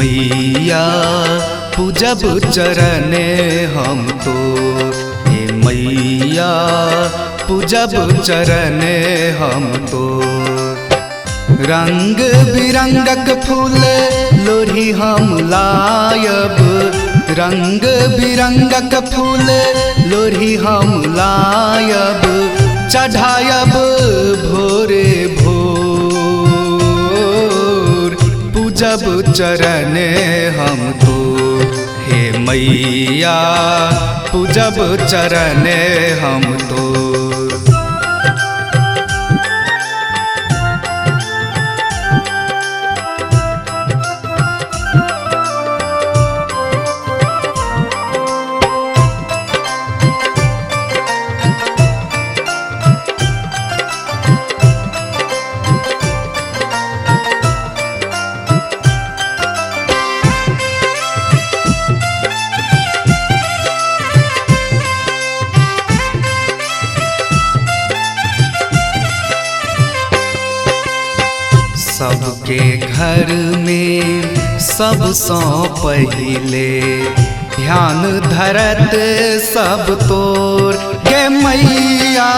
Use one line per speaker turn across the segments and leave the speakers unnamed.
मैया पूजब चरने हम तो, हे मैया पूजब चरने हम तो। रंग बिरंगक फूल लोढ़ी हम लायब, रंग बिरंगक फूल लोढ़ी हम लायब, चढ़ायब भोरे भोर पूजब चरने हम तो, हे मैया पूजब चरने हम तो। सबके घर में सबसों पहिले ध्यान धरत सब तोर, गे मैया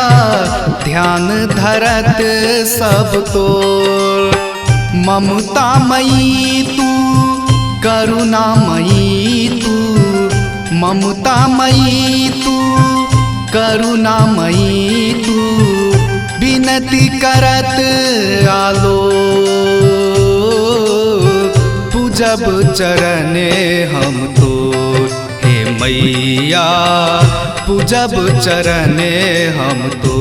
ध्यान धरत सब तोर। ममता मई तू करुणा मई तू, ममता मई तू करुणा मई तू, विनती करत आलो पूजब चरने हम तो, हे मैया पूजब चरने हम तो।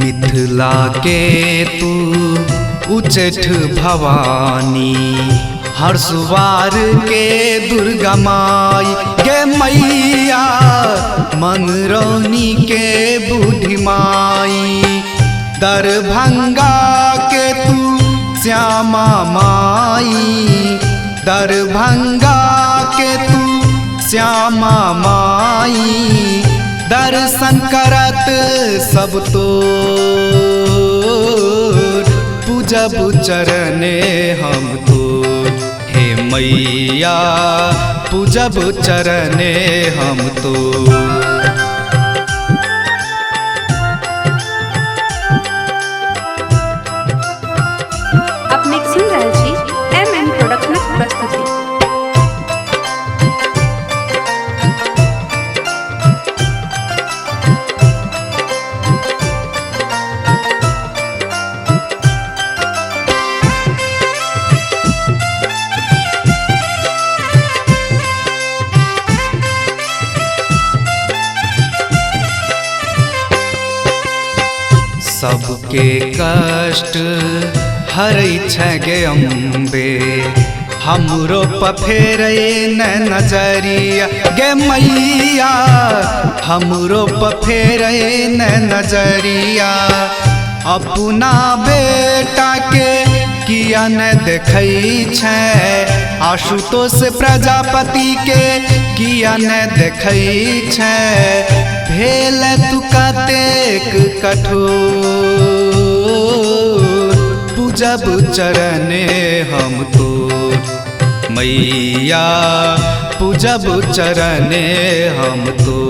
मिथिला के तू उच्चठ भवानी, हरसुवार के दुर्गा माई, गे मैया मंगरौनी के बूढ़ी माई। दरभंगा के तू श्यामा माई, दरभंगा के तू श्यामा माई, दर्शन करत सब तोर पूजब चरने हम तो, हे मैया पूजब चरने हम तो।
अपने सुन रहल छी MM प्रोडक्शनक प्रस्तुति।
सबके कष्ट हरै छै गे अम्बे, हमरो पफेरे न नजरिया, गे मैया हमरो पफेरे न नजरिया। अपना बेटा के किया न देखै छै, आशुतोष प्रजापति के किया न देखै छै। भेल तू कतेक कठोर पूजब चरने हम तो, मैया पूजब चरने हम तो।